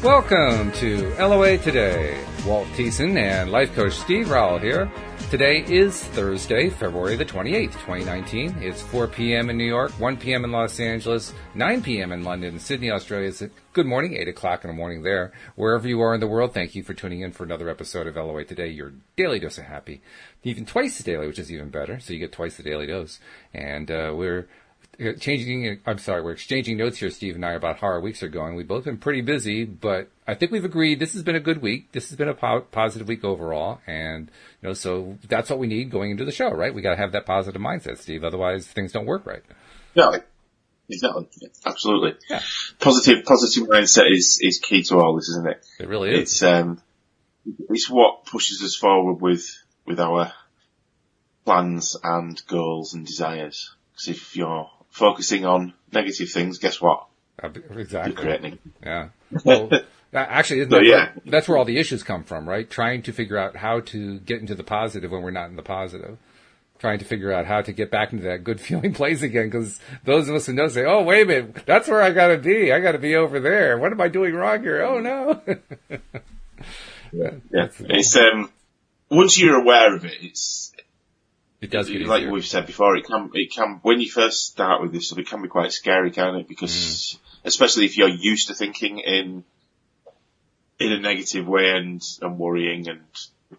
Welcome to LOA Today. Walt Thiessen and life coach Steve Rowell here. Today is Thursday, February the 28th, 2019. It's 4 p.m. in New York, 1 p.m. in Los Angeles, 9 p.m. in London, Sydney, Australia. It's good morning, 8 o'clock in the morning there. Wherever you are in the world, thank you for tuning in for another episode of LOA Today, your daily dose of happy. Even twice the daily, which is even better, so you get twice the daily dose. And we're exchanging notes here, Steve and I, about how our weeks are going. We've both been pretty busy, but I think we've agreed this has been a good week. This has been a positive week overall, and so that's what we need going into the show, right? We got to have that positive mindset, Steve. Otherwise, things don't work right. Yeah, exactly. Absolutely. Yeah. Positive mindset is key to all this, isn't it? It really is. It's what pushes us forward with our plans and goals and desires. Because if you're focusing on negative things, guess what? Exactly. You're creating. Yeah. Well, actually, that's where all the issues come from, right? Trying to figure out how to get into the positive when we're not in the positive. Trying to figure out how to get back into that good feeling place again, because those of us who know say, oh, wait a minute, that's where I got to be. I got to be over there. What am I doing wrong here? Oh, no. Yeah. It's, once you're aware of it, it does get like easier. We've said before, it can, when you first start with this stuff, it can be quite scary, can't it? Because, especially if you're used to thinking in a negative way and worrying and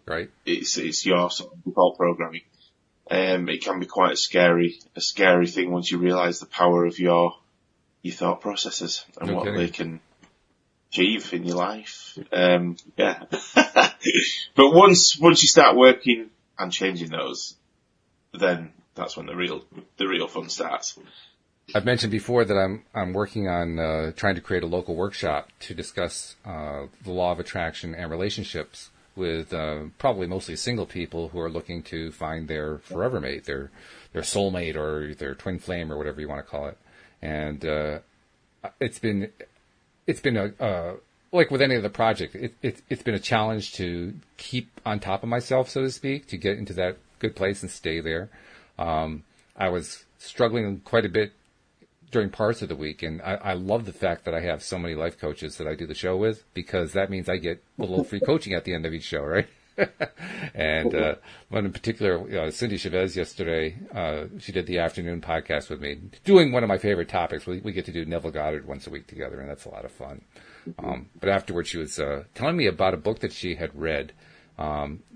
right. It's your sort of default programming. It can be quite a scary thing once you realise the power of your thought processes and what they can achieve in your life. Yeah. But once you start working and changing those, then that's when the real fun starts. I've mentioned before that I'm working on trying to create a local workshop to discuss the law of attraction and relationships with probably mostly single people who are looking to find their forever mate, their soulmate or their twin flame or whatever you want to call it. And it's been a like with any other project, it's been a challenge to keep on top of myself, so to speak, to get into that good place and stay there. I was struggling quite a bit during parts of the week, and I love the fact that I have so many life coaches that I do the show with, because that means I get a little free coaching at the end of each show, right? And one in particular, Cindy Chavez yesterday, she did the afternoon podcast with me, doing one of my favorite topics. We get to do Neville Goddard once a week together, and that's a lot of fun. But afterwards, she was telling me about a book that she had read,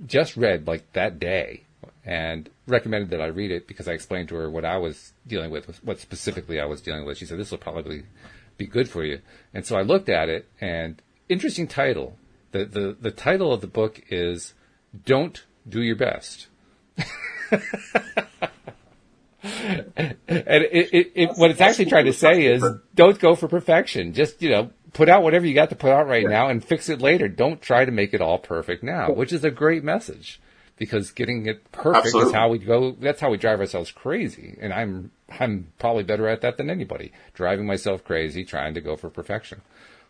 just read like that day, and recommended that I read it because I explained to her what I was dealing with, what specifically I was dealing with. She said, this will probably be good for you. And so I looked at it, and interesting title. The title of the book is Don't Do Your Best. And what it's actually trying to say is don't go for perfection. Just, put out whatever you got to put out right now and fix it later. Don't try to make it all perfect now, which is a great message, because getting it perfect is how we go. That's how we drive ourselves crazy. And I'm probably better at that than anybody, driving myself crazy, trying to go for perfection.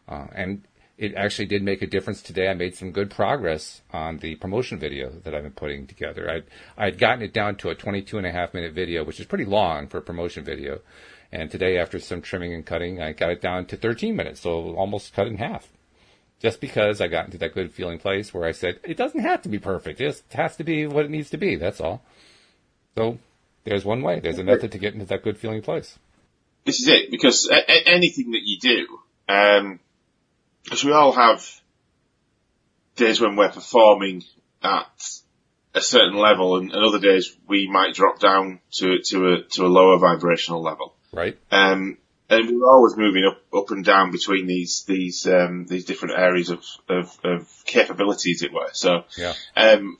And it actually did make a difference today. I made some good progress on the promotion video that I've been putting together. I'd gotten it down to a 22.5-minute video, which is pretty long for a promotion video. And today, after some trimming and cutting, I got it down to 13 minutes, so almost cut in half. Just because I got into that good feeling place where I said, it doesn't have to be perfect. It just has to be what it needs to be. That's all. So there's one way. There's a method to get into that good feeling place. This is it, because anything that you do, because we all have days when we're performing at a certain level, and other days we might drop down to a lower vibrational level. Right. And we're always moving up and down between these different areas of capability, as it were. So, yeah. And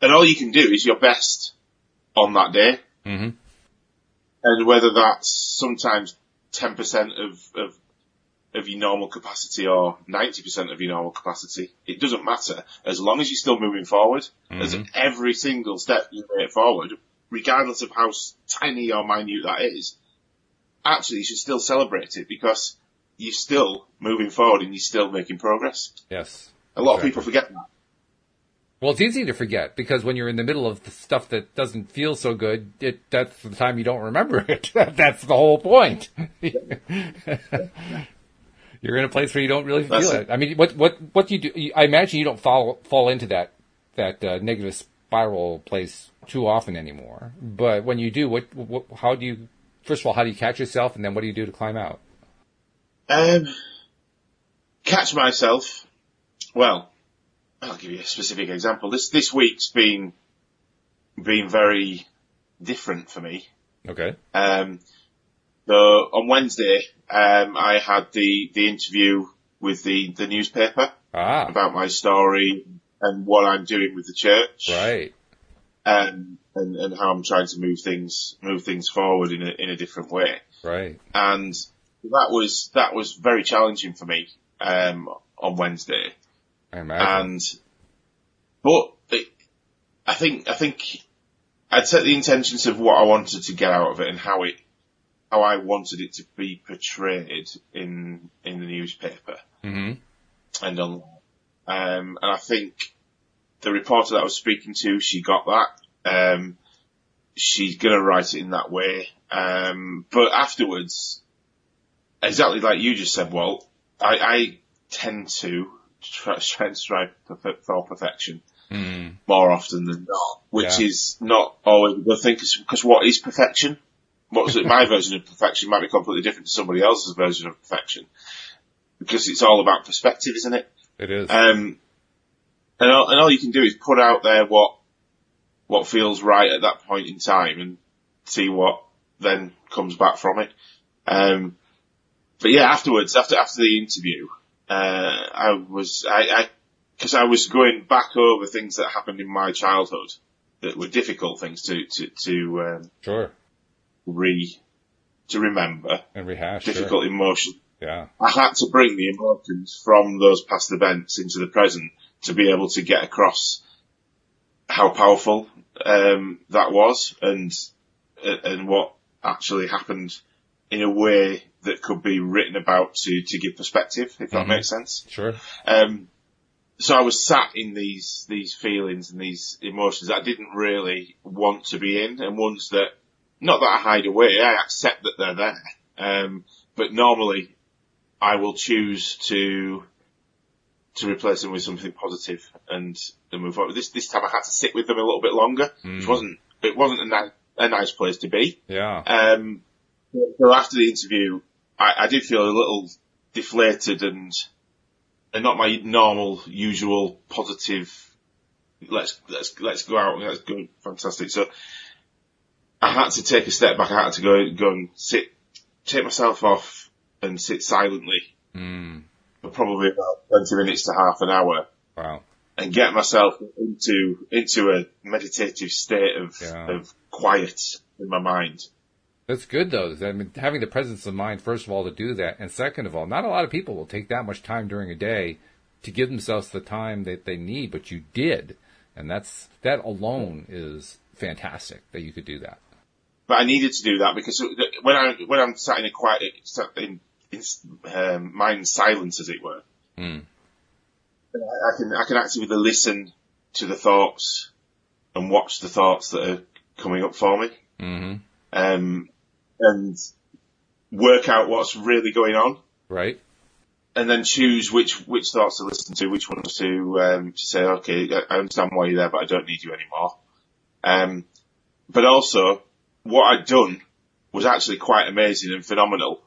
all you can do is your best on that day. Mm-hmm. And whether that's sometimes 10% of your normal capacity or 90% of your normal capacity, it doesn't matter. As long as you're still moving forward, as every single step you make forward, regardless of how tiny or minute that is, actually you should still celebrate it, because you're still moving forward and you're still making progress. Yes. A lot of people forget that. Well, it's easy to forget, because when you're in the middle of the stuff that doesn't feel so good, that's the time you don't remember it. That's the whole point. You're in a place where you don't really That's feel it. it. I mean, what do you do? I imagine you don't fall into that negative spiral place too often anymore. But when you do, how do you? First of all, how do you catch yourself, and then what do you do to climb out? Catch myself. Well, I'll give you a specific example. This week's been very different for me. Okay. So on Wednesday, I had the interview with the newspaper about my story and what I'm doing with the church. Right. And how I'm trying to move things forward in a different way. Right. And that was very challenging for me, on Wednesday. I imagine. I think I'd set the intentions of what I wanted to get out of it and how I wanted it to be portrayed in the newspaper. Mm-hmm. And online. And I think the reporter that I was speaking to, she got that. She's gonna write it in that way. But afterwards, exactly like you just said, Walt, I tend to try and strive for perfection more often than not, which is not always a good thing, because what is perfection? My version of perfection might be completely different to somebody else's version of perfection, because it's all about perspective, isn't it? It is. And all you can do is put out there what feels right at that point in time and see what then comes back from it. But yeah, afterwards, after the interview, because I was going back over things that happened in my childhood that were difficult things to sure. to remember And rehash. difficult sure. emotions. Yeah. I had to bring the emotions from those past events into the present to be able to get across how powerful that was and what actually happened in a way that could be written about to give perspective, if that makes sense. Sure. So I was sat in these feelings and these emotions that I didn't really want to be in, and ones that, not that I hide away, I accept that they're there. But normally I will choose to replace them with something positive and move forward. This time I had to sit with them a little bit longer, which wasn't a nice place to be. Yeah. So after the interview, I did feel a little deflated and not my normal, usual positive. Let's go out and let's go fantastic. So I had to take a step back. I had to go and take myself off and sit silently for probably about 20 minutes to half an hour. Wow. And get myself into a meditative state of quiet in my mind. That's good, though. I mean, having the presence of mind, first of all, to do that. And second of all, not a lot of people will take that much time during a day to give themselves the time that they need, but you did. And that alone is fantastic that you could do that. But I needed to do that because when I'm sat in a quiet, in mind silence, as it were, I can actively listen to the thoughts and watch the thoughts that are coming up for me. Mm-hmm. And work out what's really going on. Right. And then choose which thoughts to listen to, which ones to say, okay, I understand why you're there, but I don't need you anymore. But also, what I'd done was actually quite amazing and phenomenal.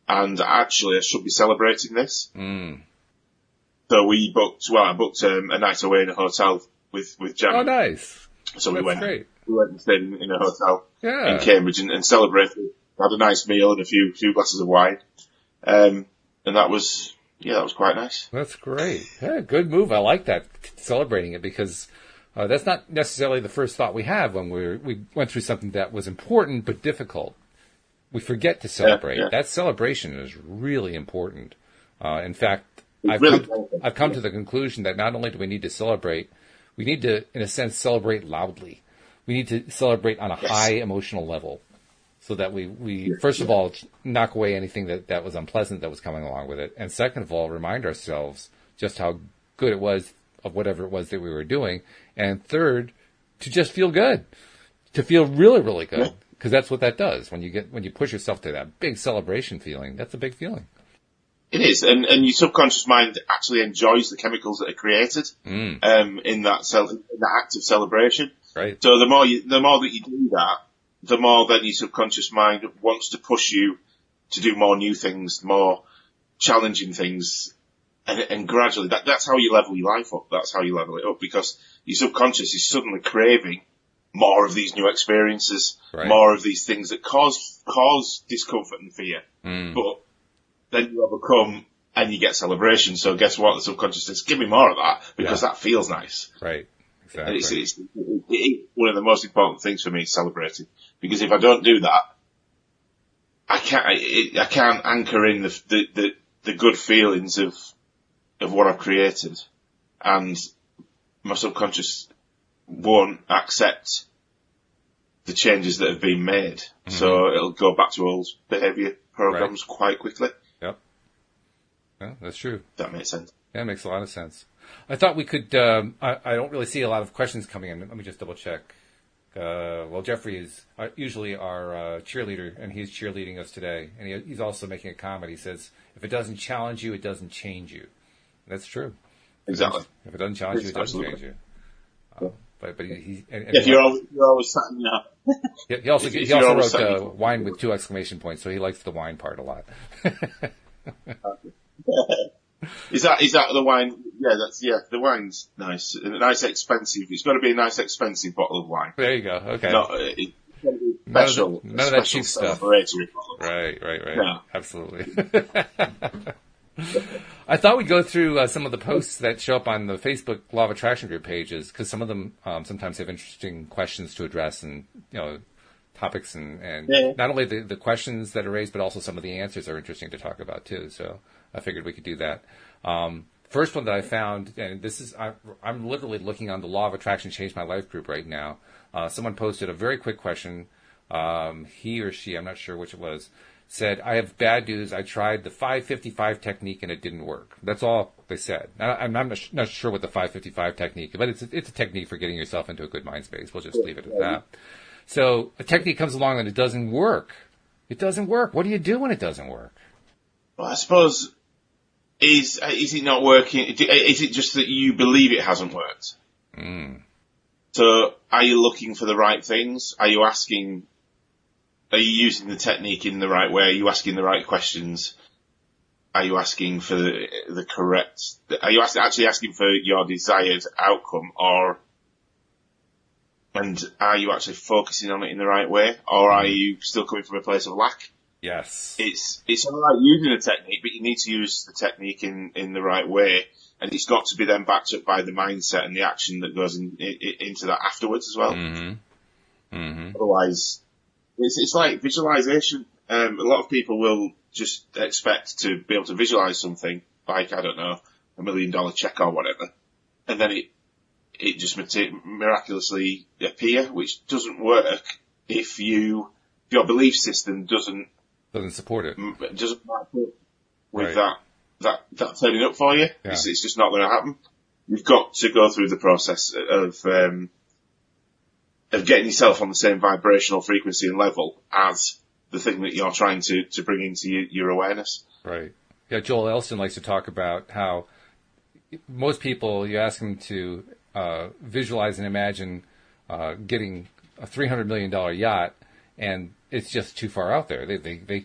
And actually, I should be celebrating this. So I booked a night away in a hotel with Jan. Oh, nice. So That's great. We went and stayed in a hotel in Cambridge and celebrated. Had a nice meal and a few glasses of wine. And that was quite nice. That's great. Yeah, good move. I like that, celebrating it, because that's not necessarily the first thought we have when we went through something that was important but difficult. We forget to celebrate. Yeah. That celebration is really important. In fact, I've come to the conclusion that not only do we need to celebrate, we need to, in a sense, celebrate loudly. We need to celebrate on a high emotional level, so that we first of all, knock away anything that was unpleasant that was coming along with it. And second of all, remind ourselves just how good it was of whatever it was that we were doing. And third, to just feel good, to feel really, really good. Because that's what that does. When you push yourself to that big celebration feeling, that's a big feeling. It is, and your subconscious mind actually enjoys the chemicals that are created in that act of celebration. Right. So the more that you do that, the more then your subconscious mind wants to push you to do more new things, more challenging things, and gradually that's how you level your life up. That's how you level it up, because your subconscious is suddenly craving more of these new experiences, more of these things that cause discomfort and fear. But then you overcome and you get celebration. So guess what? The subconscious says, give me more of that, because that feels nice. Right. Exactly. And it's one of the most important things for me is celebrating. Because if I don't do that, I can't anchor in the good feelings of what I've created. And my subconscious won't accept the changes that have been made. So it'll go back to old behaviour programs quite quickly. Yep. Yeah, that's true. That makes sense. Yeah, it makes a lot of sense. I thought we could, I don't really see a lot of questions coming in. Let me just double check. Well, Jeffrey is usually our cheerleader, and he's cheerleading us today. And he's also making a comment. He says, if it doesn't challenge you, it doesn't change you. That's true. Exactly. If it doesn't challenge you, it doesn't change you. But if you're always sat in he also wrote wine with 2 exclamation points, so he likes the wine part a lot. Is that the wine? Yeah, the wine's nice. A nice expensive. It's got to be a nice expensive bottle of wine. There you go. Okay. Not special. None of that cheap stuff. Right. Yeah. Absolutely. I thought we'd go through some of the posts that show up on the Facebook Law of Attraction group pages, because some of them sometimes have interesting questions to address, and topics, and not only the questions that are raised, but also some of the answers are interesting to talk about too. So I figured we could do that. First one that I found, and this is I'm literally looking on the Law of Attraction Changed My Life group right now. Someone posted a very quick question. He or she, I'm not sure which it was, said, I have bad news. I tried the 555 technique and it didn't work. That's all they said. I'm not sure what the 555 technique is, but it's a technique for getting yourself into a good mind space. We'll just leave it at that. So a technique comes along and it doesn't work. It doesn't work. What do you do when it doesn't work? Well, I suppose, is it not working? Is it just that you believe it hasn't worked? So are you looking for the right things? Are you using the technique in the right way? Are you asking the right questions? Are you asking for the correct, are you actually asking for your desired outcome, and are you actually focusing on it in the right way? Or are you still coming from a place of lack? Yes. It's all right using a technique, but you need to use the technique in the right way. And it's got to be then backed up by the mindset and the action that goes into that afterwards as well. Otherwise, it's like visualization. A lot of people will just expect to be able to visualize something like, I don't know, $1 million check or whatever. And then it just miraculously appear, which doesn't work if your belief system doesn't support it. Doesn't match up with that turning up for you. Yeah. It's just not going to happen. You've got to go through the process of getting yourself on the same vibrational frequency and level as the thing that you're trying to bring into your awareness. Right. Yeah, Joel Elston likes to talk about how most people, you ask them to visualize and imagine getting a $300 million yacht, and it's just too far out there.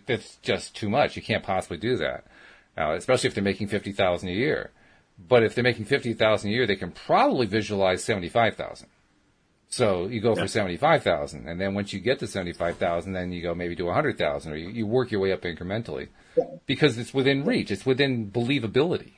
That's just too much. You can't possibly do that, especially if they're making $50,000 a year. But if they're making $50,000 a year, they can probably visualize $75,000. So you go for $75,000, and then once you get to $75,000, then you go maybe to $100,000, or you work your way up incrementally, because it's within reach. It's within believability,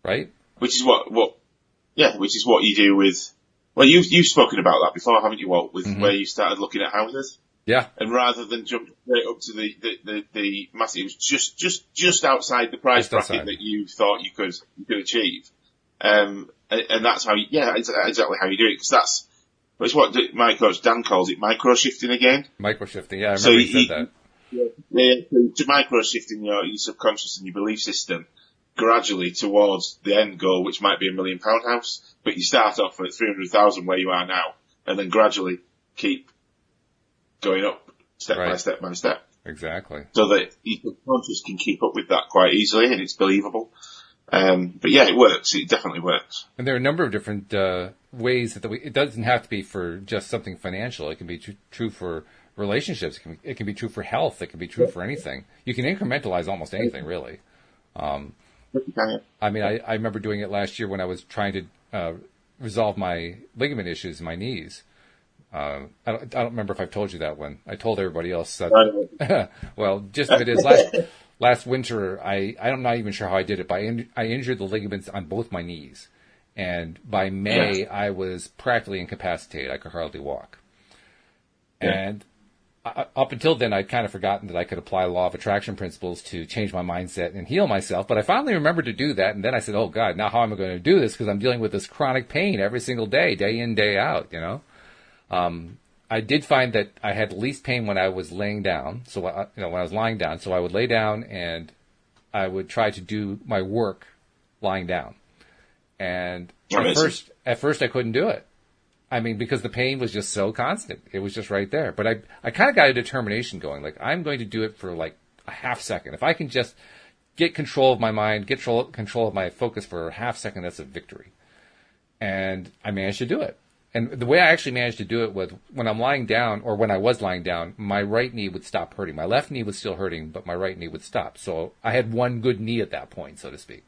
right? Which is what you do with. Well, you've spoken about that before, haven't you, Walt? With where you started looking at houses. Yeah. And rather than jump straight up to the massive, it was just outside the price bracket that you thought you could achieve. And that's how exactly how you do it, because it's what my coach Dan calls it, micro shifting again. Micro shifting, yeah, I remember he said that. To micro shifting your subconscious and your belief system gradually towards the end goal, which might be £1 million house, but you start off at 300,000 where you are now, and then gradually keep going up step by step by step. Exactly. so that your subconscious can keep up with that quite easily, and it's believable. But yeah, it works. It definitely works. And there are a number of different ways that it doesn't have to be for just something financial. It can be true for relationships. It can be true for health. It can be true for anything. You can incrementalize almost anything, really. I mean, I remember doing it last year when I was trying to resolve my ligament issues in my knees. I don't remember if I've told you that one. I told everybody else that. Well, just if it is last winter, I'm not even sure how I did it, but I injured the ligaments on both my knees. And by May, I was practically incapacitated. I could hardly walk. And up until then, I'd kind of forgotten that I could apply law of attraction principles to change my mindset and heal myself. But I finally remembered to do that. And then I said, oh, God, now how am I going to do this? Because I'm dealing with this chronic pain every single day in, day out, you know. I did find that I had least pain when I was laying down. So, when I was lying down. So I would lay down and I would try to do my work lying down. And at first I couldn't do it. I mean, because the pain was just so constant. It was just right there. But I kind of got a determination going. Like, I'm going to do it for like a half second. If I can just get control of my mind, get control of my focus for a half second, that's a victory. And I managed to do it. And the way I actually managed to do it was when I'm lying down, or when I was lying down, my right knee would stop hurting. My left knee was still hurting, but my right knee would stop. So I had one good knee at that point, so to speak.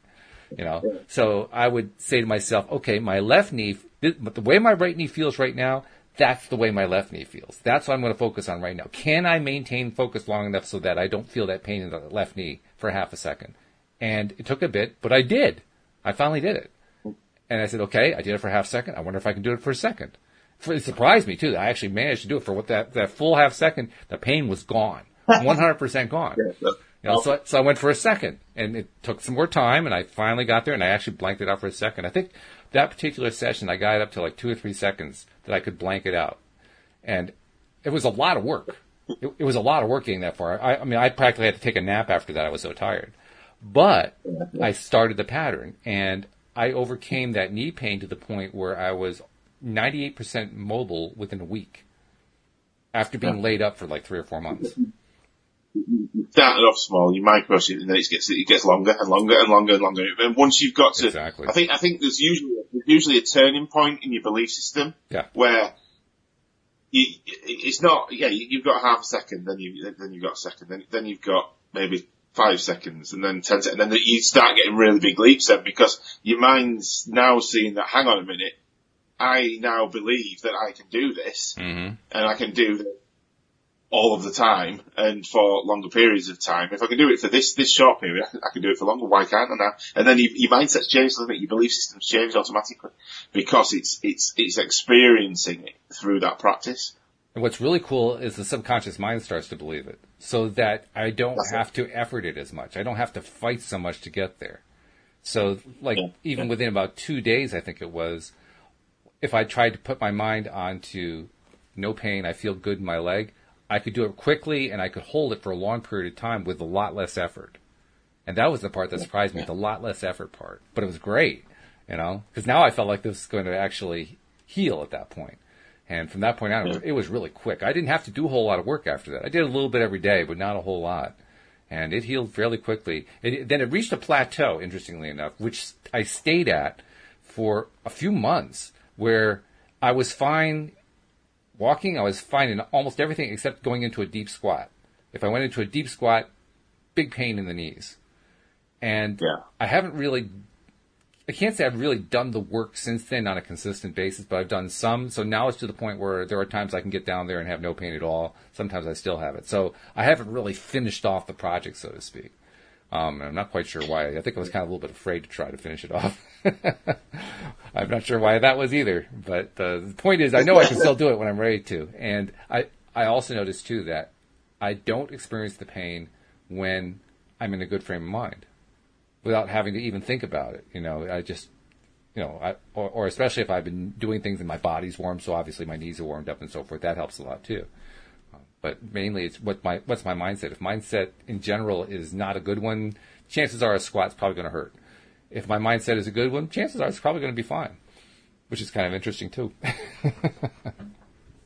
You know, so I would say to myself, okay, my left knee, but the way my right knee feels right now, that's the way my left knee feels. That's what I'm going to focus on right now. Can I maintain focus long enough so that I don't feel that pain in the left knee for half a second? And it took a bit, but I did. I finally did it. And I said, okay, I did it for half a second. I wonder if I can do it for a second. It surprised me, too. I actually managed to do it for that full half second. The pain was gone, 100% gone. You know, so I went for a second, and it took some more time, and I finally got there, and I actually blanked it out for a second. I think that particular session, I got it up to like 2 or 3 seconds that I could blank it out. And it was a lot of work. It was a lot of work getting that far. I mean, I practically had to take a nap after that. I was so tired. But I started the pattern, and I overcame that knee pain to the point where I was 98% mobile within a week after being laid up for like 3 or 4 months. You started off small, you microdose it, and then it gets longer and longer and longer and longer. And once you've got to, exactly. I think there's usually a turning point in your belief system where it's not. Yeah, you've got half a second, then you've got a second, then you've got maybe 5 seconds, and then 10 seconds, and then you start getting really big leaps then, because your mind's now seeing that, hang on a minute, I now believe that I can do this, and I can do this all of the time and for longer periods of time. If I can do it for this short period, I can do it for longer. Why can't I now? And then your mindset's changed, doesn't it? Your belief system's changed automatically because it's experiencing it through that practice. And what's really cool is the subconscious mind starts to believe it, so that I don't have to effort it as much. I don't have to fight so much to get there. So, even within about 2 days, I think it was, if I tried to put my mind onto no pain, I feel good in my leg, I could do it quickly, and I could hold it for a long period of time with a lot less effort. And that was the part that surprised me, the lot less effort part. But it was great, you know, because now I felt like this was going to actually heal at that point. And from that point on, it was really quick. I didn't have to do a whole lot of work after that. I did a little bit every day, but not a whole lot. And it healed fairly quickly. Then it reached a plateau, interestingly enough, which I stayed at for a few months, where I was fine walking. I was fine in almost everything except going into a deep squat. If I went into a deep squat, big pain in the knees. And I can't say I've really done the work since then on a consistent basis, but I've done some. So now it's to the point where there are times I can get down there and have no pain at all. Sometimes I still have it. So I haven't really finished off the project, so to speak. I'm not quite sure why. I think I was kind of a little bit afraid to try to finish it off. I'm not sure why that was either. But the point is, I know I can still do it when I'm ready to. And I also noticed, too, that I don't experience the pain when I'm in a good frame of mind, without having to even think about it. You know, I just, you know, or especially if I've been doing things and my body's warm, so obviously my knees are warmed up and so forth. That helps a lot too. But mainly it's what's my mindset. If mindset in general is not a good one, chances are a squat's probably going to hurt. If my mindset is a good one, chances are it's probably going to be fine, which is kind of interesting too. Isn't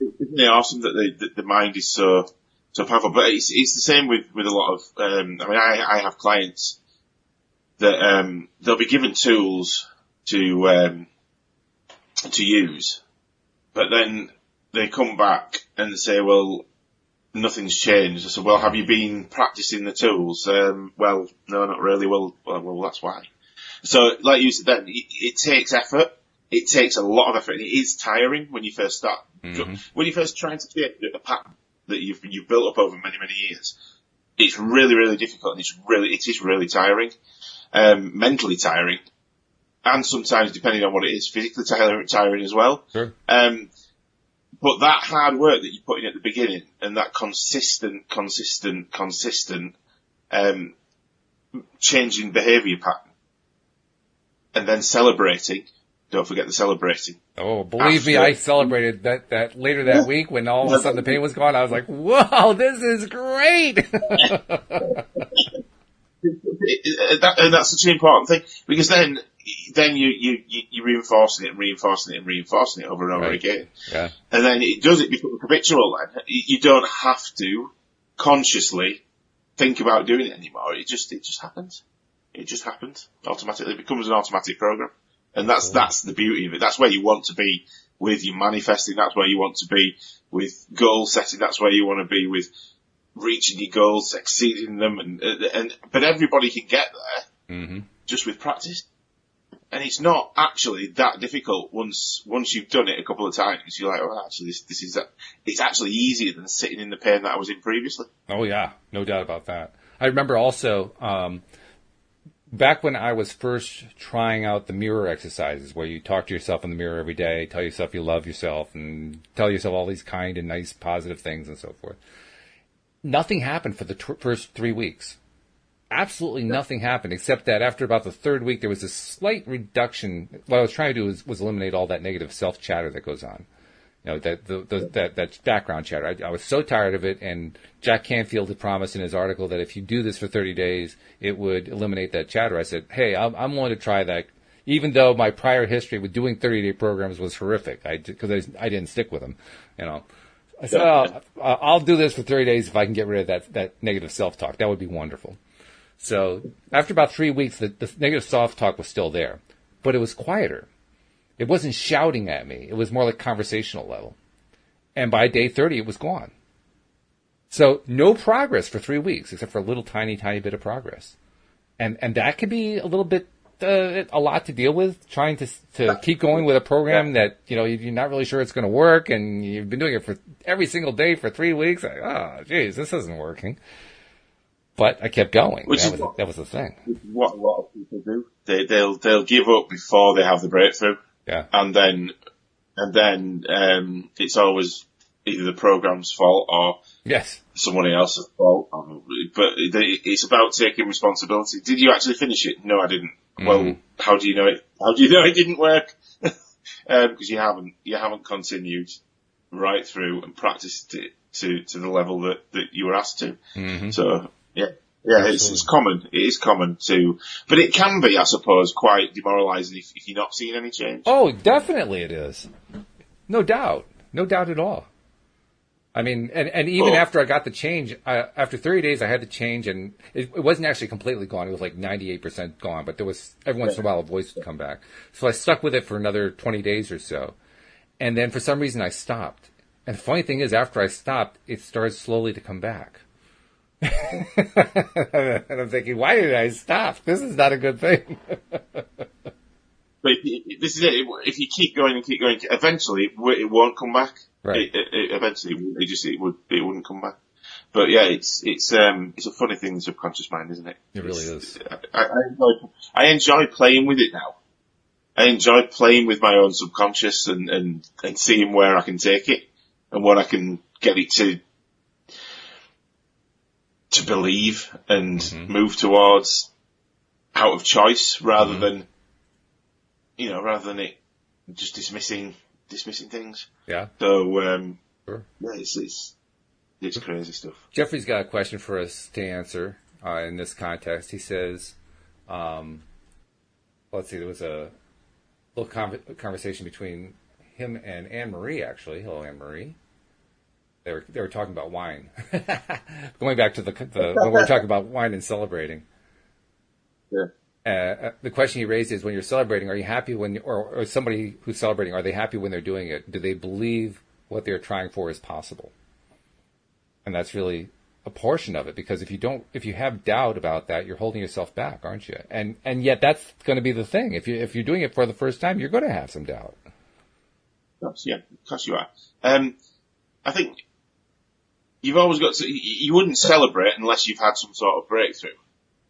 it awesome that the mind is so so powerful. But it's the same with a lot of. I mean, I have clients that they'll be given tools to use, but then they come back and they say, well, nothing's changed. I said, well, have you been practicing the tools? Well, no, not really. Well, that's why. So, like you said, then it takes effort. It takes a lot of effort, and it is tiring when you first start. Mm-hmm. When you first trying to create a pattern that you've built up over many years, it's really, really difficult, and it is really tiring, mentally tiring, and sometimes, depending on what it is, physically tiring as well. Sure. But that hard work that you put in at the beginning, and that consistent, changing behaviour pattern, and then celebrating. Don't forget the celebrating. Oh, believe me, I celebrated that later that week when all of a sudden the pain was gone. I was like, "Whoa, this is great!" And that's such an important thing, because then you're reinforcing it over and over again. Yeah. And then it becomes habitual. Then you don't have to consciously think about doing it anymore. It just happens. It just happens automatically. It becomes an automatic program. And that's the beauty of it. That's where you want to be with your manifesting. That's where you want to be with goal setting. That's where you want to be with reaching your goals, exceeding them. But everybody can get there just with practice. And it's not actually that difficult once you've done it a couple of times. You're like, oh, actually, it's actually easier than sitting in the pain that I was in previously. Oh yeah, no doubt about that. I remember also, back when I was first trying out the mirror exercises, where you talk to yourself in the mirror every day, tell yourself you love yourself, and tell yourself all these kind and nice positive things and so forth. Nothing happened for the first 3 weeks. Absolutely nothing happened, except that after about the third week, there was a slight reduction. What I was trying to do was eliminate all that negative self-chatter that goes on. You know, that background chatter. I was so tired of it, and Jack Canfield had promised in his article that if you do this for 30 days, it would eliminate that chatter. I said, hey, I'm willing to try that, even though my prior history with doing 30-day programs was horrific, because I didn't stick with them. You know, I said, I'll do this for 30 days if I can get rid of that negative self-talk. That would be wonderful. So after about 3 weeks, the negative self-talk was still there, but it was quieter. It wasn't shouting at me. It was more like conversational level. And by day 30, it was gone. So no progress for 3 weeks, except for a little tiny bit of progress. And that could be a little bit, a lot to deal with, trying to keep going with a program that, you know, you're not really sure it's going to work, and you've been doing it for every single day for 3 weeks. Like, oh, geez, this isn't working. But I kept going. That was the thing. What a lot of people do. They'll give up before they have the breakthrough. Yeah. And then it's always either the program's fault or someone else's fault. But it's about taking responsibility. Did you actually finish it? No, I didn't. Mm-hmm. Well, how do you know it? How do you know it didn't work? Because you haven't continued right through and practiced it to the level that you were asked to. Mm-hmm. So yeah, it's common. It is common too, but it can be, I suppose, quite demoralising if you're not seeing any change. Oh, definitely it is. No doubt at all. I mean, and even after I got the change, after 30 days, I had the change, and it wasn't actually completely gone. It was like 98% gone, but there was every once in a while a voice would come back. So I stuck with it for another 20 days or so, and then for some reason I stopped. And the funny thing is, after I stopped, it started slowly to come back. And I'm thinking, why did I stop? This is not a good thing. But this is it. If you keep going, eventually it won't come back. Right. Eventually, it wouldn't come back. But yeah, it's a funny thing, the subconscious mind, isn't it? It really is. I enjoy playing with it now. I enjoy playing with my own subconscious and seeing where I can take it and what I can get it to believe and move towards out of choice rather than it just dismissing things. Yeah. So, sure. Yeah, it's crazy stuff. Jeffrey's got a question for us to answer in this context. He says, let's see, there was a little conversation between him and Anne-Marie, actually. Hello, Anne-Marie. They were talking about wine. Going back to the when we were talking about wine and celebrating. Yeah. The question he raised is, when you're celebrating, are you happy when, or somebody who's celebrating, are they happy when they're doing it? Do they believe what they're trying for is possible? And that's really a portion of it, because if you have doubt about that, you're holding yourself back, aren't you? And yet that's going to be the thing. If you're doing it for the first time, you're going to have some doubt. Yeah, of course you are. I think you've always got to, you wouldn't celebrate unless you've had some sort of breakthrough.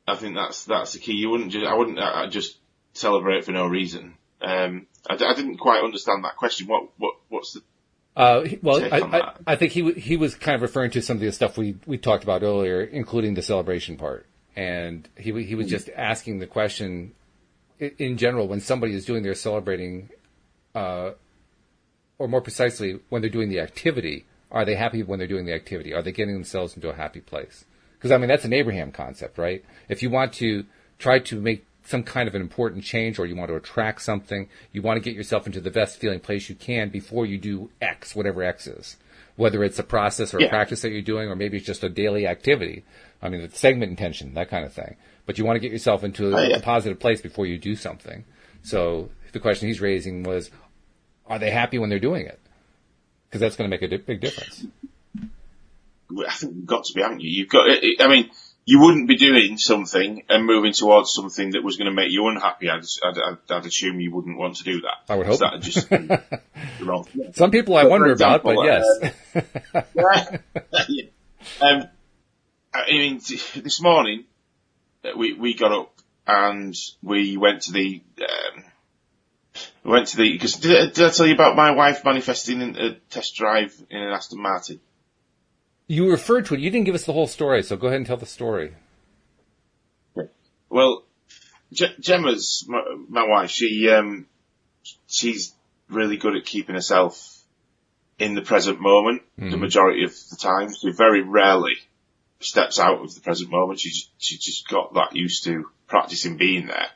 I think that's the key. I wouldn't just celebrate for no reason. I didn't quite understand that question. What's the I think he was kind of referring to some of the stuff we talked about earlier, including the celebration part. And he was just asking the question in general, when somebody is doing their celebrating, or more precisely, when they're doing the activity, are they happy when they're doing the activity? Are they getting themselves into a happy place? Because, I mean, that's an Abraham concept, right? If you want to try to make some kind of an important change, or you want to attract something, you want to get yourself into the best feeling place you can before you do X, whatever X is. Whether it's a process or a practice that you're doing, or maybe it's just a daily activity. I mean, it's segment intention, that kind of thing. But you want to get yourself into a positive place before you do something. So the question he's raising was, are they happy when they're doing it? Because that's going to make a big difference. I think you've got to be, haven't you? You've got. I mean, you wouldn't be doing something and moving towards something that was going to make you unhappy. I'd assume you wouldn't want to do that. I would hope. That just the wrong thing. Some people I wonder about, but yes. I mean, this morning we got up and we went to the. Because did I tell you about my wife manifesting a test drive in an Aston Martin? You referred to it. You didn't give us the whole story, so go ahead and tell the story. Well, Gemma's my wife. She's really good at keeping herself in the present moment the majority of the time. She very rarely steps out of the present moment. She just got that used to practicing being there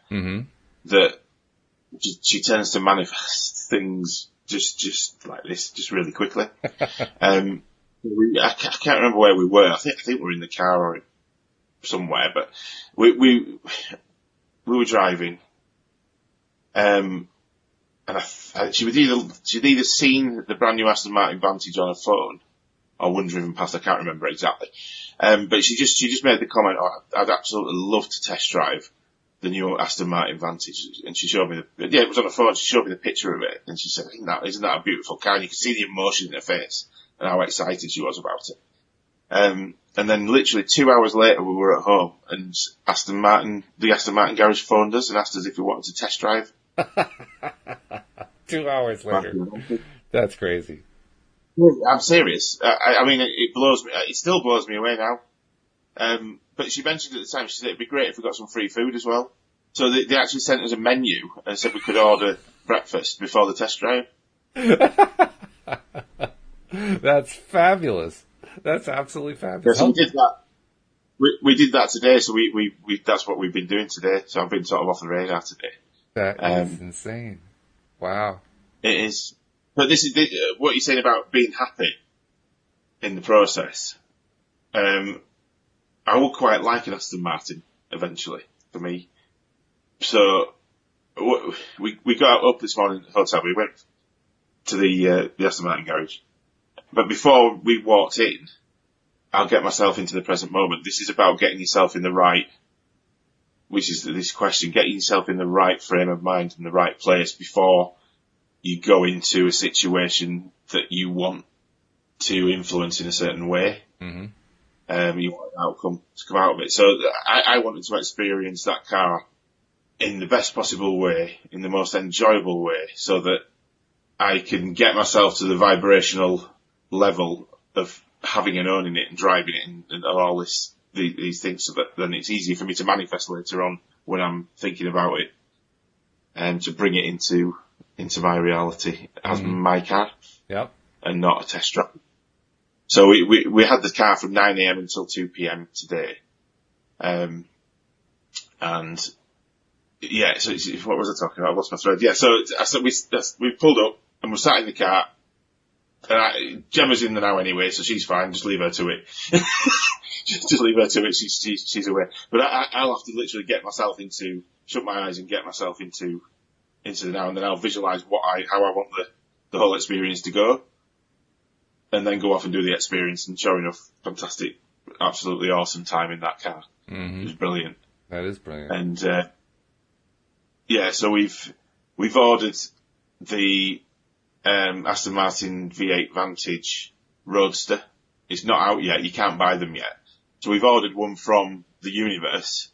that she tends to manifest things just like this, just really quickly. I can't remember where we were. I think we were in the car or somewhere, but we were driving. And she'd either seen the brand new Aston Martin Vantage on her phone or wouldn't driven past. I can't remember exactly. But she just made the comment, "Oh, I'd absolutely love to test drive the new Aston Martin Vantage." And she showed me it was on her phone. She showed me the picture of it, and she said, "Isn't that a beautiful car?" And you could see the emotion in her face and how excited she was about it. And then literally 2 hours later, we were at home, and the Aston Martin garage phoned us and asked us if we wanted to test drive. 2 hours later. That's crazy. I'm serious. I mean, it blows me. It still blows me away now. But she mentioned at the time, she said it'd be great if we got some free food as well. So they actually sent us a menu and said we could order breakfast before the test drive. That's fabulous. That's absolutely fabulous. Yeah, so we did that. We did that today. So we that's what we've been doing today. So I've been sort of off the radar today. That is insane. Wow. It is. But this is what you're saying about being happy in the process. I would quite like an Aston Martin eventually for me. So we got up this morning at the hotel. We went to the Aston Martin garage. But before we walked in, I'll get myself into the present moment. This is about getting yourself in the right, which is this question, getting yourself in the right frame of mind, in the right place before you go into a situation that you want to influence in a certain way. You want an outcome to come out of it. So I wanted to experience that car in the best possible way, in the most enjoyable way, so that I can get myself to the vibrational level of having and owning it and driving it and all these things, so that then it's easier for me to manifest later on when I'm thinking about it, and to bring it into my reality as my car, and not a test drive. So we had the car from 9 a.m. until 2 p.m. today, and yeah. So what was I talking about? I lost my thread. Yeah. So we pulled up and we sat in the car. Gemma's in there now anyway, so she's fine. Just leave her to it. Just leave her to it. She's away. But I'll have to literally shut my eyes and get myself into the now, and then I'll visualize how I want the whole experience to go, and then go off and do the experience. And sure enough, fantastic, absolutely awesome time in that car. Mm-hmm. It was brilliant. That is brilliant. And so we've ordered the Aston Martin V8 Vantage Roadster. It's not out yet. You can't buy them yet. So we've ordered one from the Universe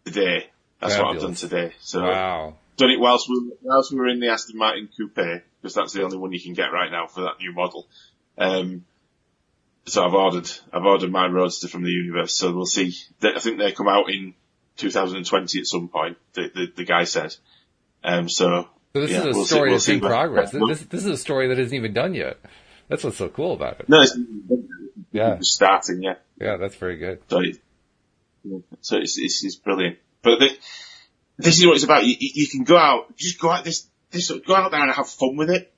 today. That's Fabulous. what I've done today. So wow. Done it whilst we were in the Aston Martin Coupe, because that's the only one you can get right now for that new model. So I've ordered my Roadster from the Universe. So we'll see. I think they come out in 2020 at some point. The guy said. So this is a story that's in progress. This is a story that isn't even done yet. That's what's so cool about it. No, it's just starting. Yeah. Yeah, that's very good. So it's brilliant. But this is what it's about. You can go out, go out there and have fun with it.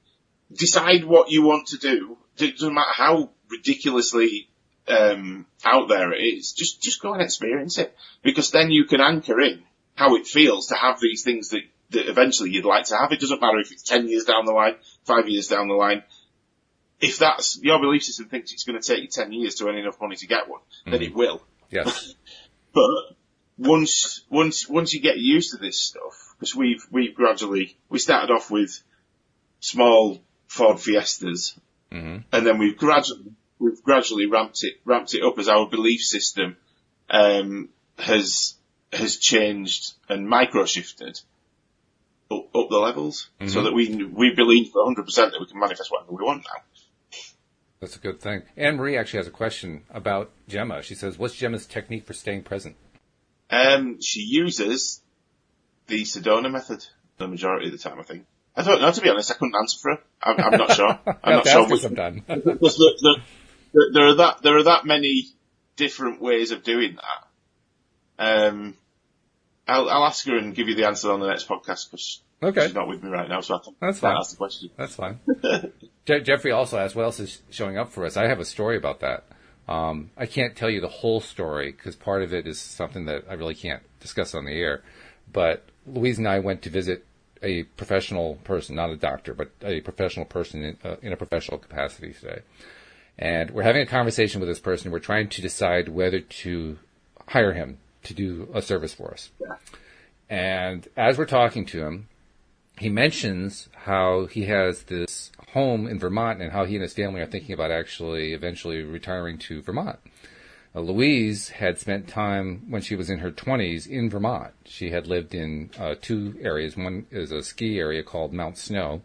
Decide what you want to do. It doesn't matter how ridiculously out there it is. Just go and experience it, because then you can anchor in how it feels to have these things that eventually you'd like to have. It doesn't matter if it's 10 years down the line, 5 years down the line. If that's your belief system thinks it's going to take you 10 years to earn enough money to get one, then it will. Yes. But once you get used to this stuff, because we started off with small Ford Fiestas, mm-hmm. and then we've gradually ramped it up as our belief system has changed and micro shifted up the levels, mm-hmm. so that we believe 100% that we can manifest whatever we want now. That's a good thing. Anne Marie actually has a question about Gemma. She says, "What's Gemma's technique for staying present?" She uses the Sedona method the majority of the time, I think. I don't know, to be honest. I couldn't answer for her. I'm not sure. I'm not sure. Sometime. There are that many different ways of doing that. I'll ask her and give you the answer on the next podcast, because she's not with me right now, so I can't ask the question. That's fine. Jeffrey also asked, what else is showing up for us? I have a story about that. I can't tell you the whole story, because part of it is something that I really can't discuss on the air. But Louise and I went to visit a professional person, not a doctor, but a professional person in a professional capacity today. And we're having a conversation with this person. We're trying to decide whether to hire him to do a service for us. Yeah. And as we're talking to him, he mentions how he has this home in Vermont and how he and his family are thinking about actually eventually retiring to Vermont. Louise had spent time when she was in her 20s in Vermont. She had lived in two areas. One is a ski area called Mount Snow.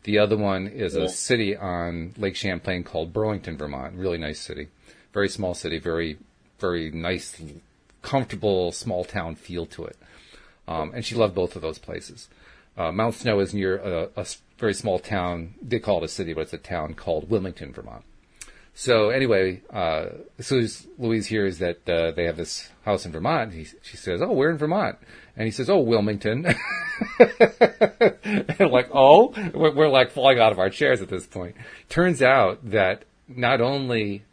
The other one is a city on Lake Champlain called Burlington, Vermont. Really nice city. Very small city, very, very nice, comfortable, small town feel to it. And she loved both of those places. Mount Snow is near a very small town. They call it a city, but it's a town called Wilmington, Vermont. So anyway, as soon as Louise hears that they have this house in Vermont, she says, "Oh, we're in Vermont." And he says, "Oh, Wilmington." And like, oh, we're like falling out of our chairs at this point. Turns out that not only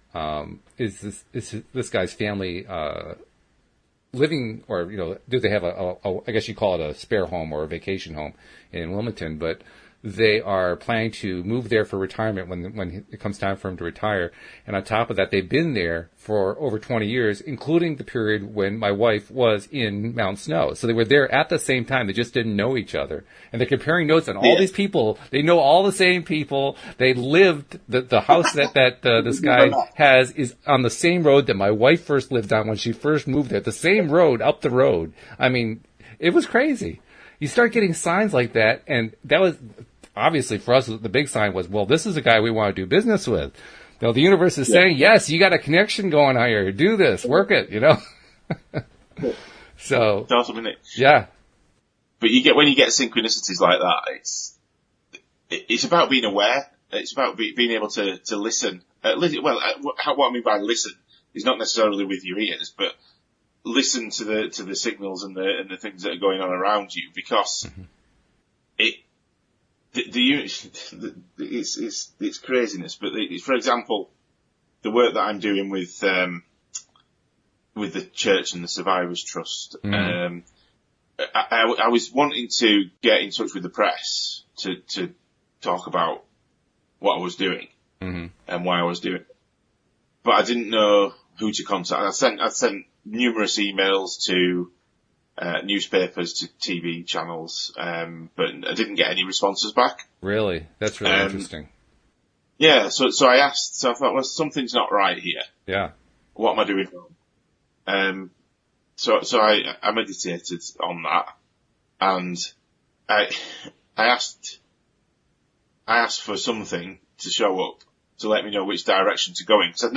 is this guy's family living, or do they have a I guess you call it a spare home or a vacation home in Wilmington, but they are planning to move there for retirement when it comes time for him to retire. And on top of that, they've been there for over 20 years, including the period when my wife was in Mount Snow. So they were there at the same time. They just didn't know each other. And they're comparing notes on all these people. They know all the same people. They lived, the house that this guy has is on the same road that my wife first lived on when she first moved there. The same road, up the road. I mean, it was crazy. You start getting signs like that, and that was... Obviously, for us, the big sign was, well, this is a guy we want to do business with. The universe is saying, yes, you got a connection going on here. Do this. Work it, So. It's awesome, isn't it? Yeah. But when you get synchronicities like that, it's about being aware. It's about being able to listen. What I mean by listen is not necessarily with your ears, but listen to the signals and the things that are going on around you, because it's craziness. But for example, the work that I'm doing with the church and the Survivors Trust, I was wanting to get in touch with the press to talk about what I was doing and why I was doing it. But I didn't know who to contact. I sent numerous emails to newspapers, to TV channels, but I didn't get any responses back. Really? That's really interesting. Yeah, so I asked, so I thought, well, something's not right here. Yeah. What am I doing wrong? So I meditated on that, and I asked for something to show up to let me know which direction to go in, because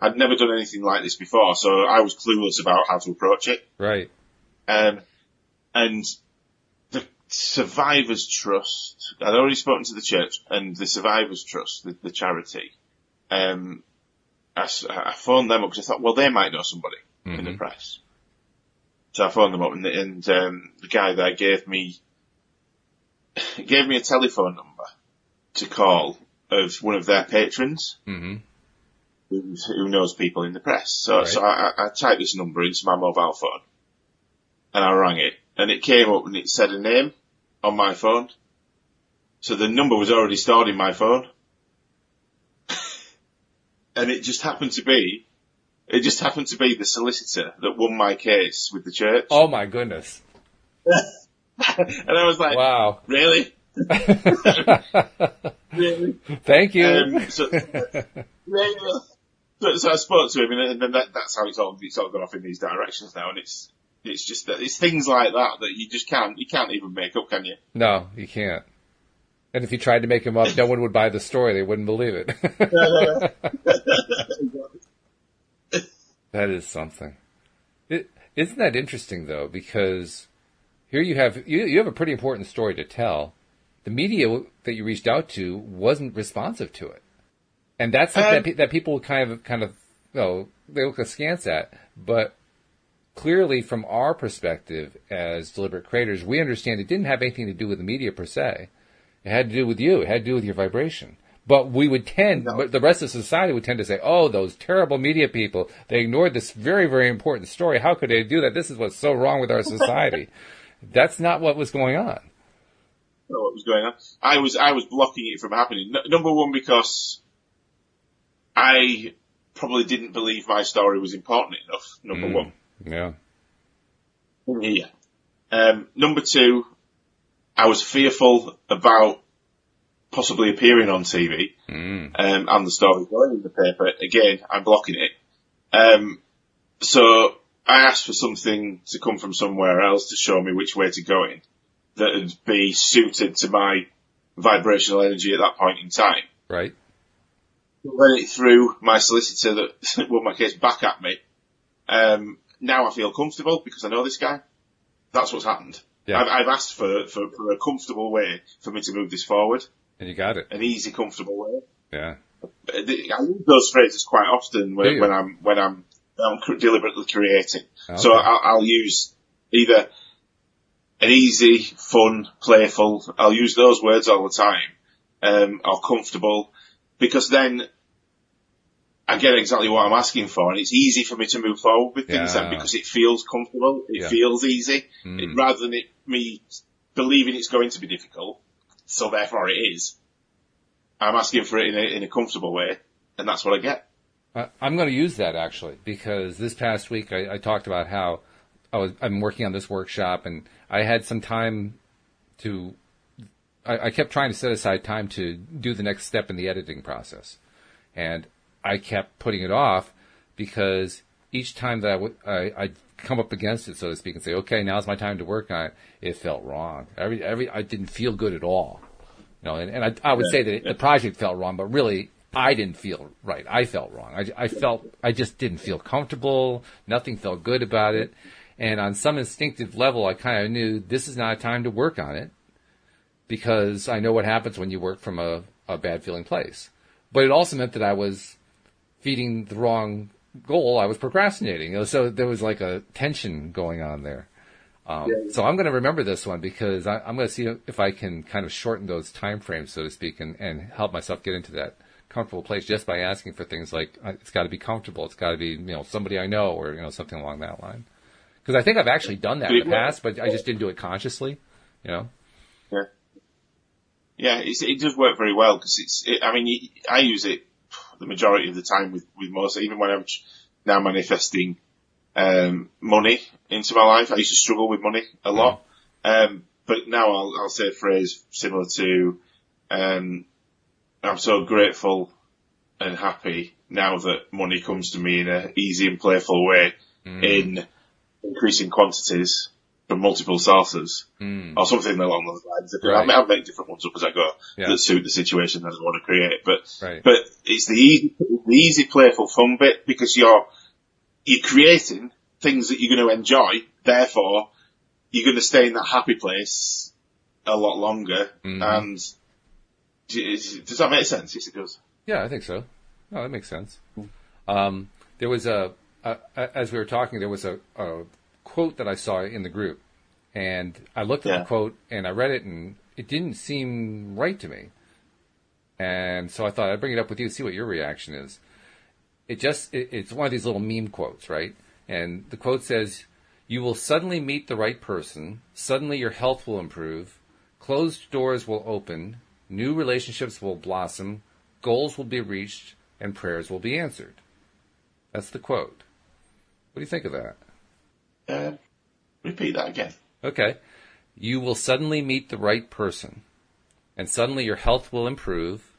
I'd never done anything like this before, so I was clueless about how to approach it. Right. And the Survivors Trust, I'd already spoken to the church, and the Survivors Trust, the charity, I phoned them up because I thought, well, they might know somebody in the press. So I phoned them up, and the guy there gave me a telephone number to call of one of their patrons who knows people in the press. So I typed this number into my mobile phone, and I rang it, and it came up and it said a name on my phone. So the number was already stored in my phone. And it just happened to be the solicitor that won my case with the church. Oh my goodness. And I was like, wow, really? Really? Thank you. So I spoke to him, and then that's how it's all gone off in these directions now. And it's just that it's things like that you just can't even make up, can you? No, you can't. And if you tried to make them up, no one would buy the story. They wouldn't believe it. That is something. Isn't that interesting, though? Because here you have a pretty important story to tell. The media that you reached out to wasn't responsive to it, and that's something that people kind of they look askance at. But clearly, from our perspective as deliberate creators, we understand it didn't have anything to do with the media per se. It had to do with you. It had to do with your vibration. But we would but the rest of society would tend to say, oh, those terrible media people, they ignored this very, very important story. How could they do that? This is what's so wrong with our society. That's not what was going on. Not what was going on. I was blocking it from happening. Number one, because I probably didn't believe my story was important enough. Number one. Yeah. Yeah. Number two, I was fearful about possibly appearing on TV, and the story going in the paper. Again, I'm blocking it. So I asked for something to come from somewhere else to show me which way to go in that would be suited to my vibrational energy at that point in time. Right. When it threw my solicitor that won my case back at me, now I feel comfortable because I know this guy. That's what's happened. Yeah. I've asked for a comfortable way for me to move this forward. And you got it. An easy, comfortable way. Yeah. I use those phrases quite often when I'm deliberately creating. Okay. So I'll use either an easy, fun, playful. I'll use those words all the time. Or comfortable, because then I get exactly what I'm asking for, and it's easy for me to move forward with things then because it feels comfortable. It feels easy, rather than me believing it's going to be difficult. So therefore it is. I'm asking for it in a comfortable way, and that's what I get. I'm going to use that, actually, because this past week I talked about how I'm working on this workshop, and I had some time to... I kept trying to set aside time to do the next step in the editing process. And I kept putting it off because each time that I'd come up against it, so to speak, and say, okay, now's my time to work on it, it felt wrong. I didn't feel good at all. You know, and I would say that the project felt wrong, but really I didn't feel right. I felt wrong. I just didn't feel comfortable. Nothing felt good about it. And on some instinctive level, I kind of knew this is not a time to work on it because I know what happens when you work from a bad feeling place. But it also meant that I was feeding the wrong goal. I was procrastinating. So there was like a tension going on there. So I'm going to remember this one because I'm going to see if I can kind of shorten those time frames, so to speak, and help myself get into that comfortable place just by asking for things like it's got to be comfortable, it's got to be somebody I know, or something along that line. Because I think I've actually done that in the past, but I just didn't do it consciously. Yeah, it does work very well because I use it the majority of the time with most, even when I'm now manifesting money into my life. I used to struggle with money a lot, but now I'll say a phrase similar to, I'm so grateful and happy now that money comes to me in an easy and playful way in increasing quantities from multiple sources or something along those lines. Right. I'll make different ones up as I go that suit the situation that I want to create, but it's the easy, playful, fun bit because you're creating things that you're going to enjoy. Therefore, you're going to stay in that happy place a lot longer. And does that make sense? Yes, it does. Yeah, I think so. No, that makes sense. There was as we were talking, there was a quote that I saw in the group, and I looked at the quote and I read it, and it didn't seem right to me. And so I thought I'd bring it up with you, see what your reaction is. It's one of these little meme quotes, right? And the quote says, "You will suddenly meet the right person. Suddenly your health will improve. Closed doors will open. New relationships will blossom. Goals will be reached, and prayers will be answered." That's the quote. What do you think of that? Repeat that again. Okay. You will suddenly meet the right person, and suddenly your health will improve.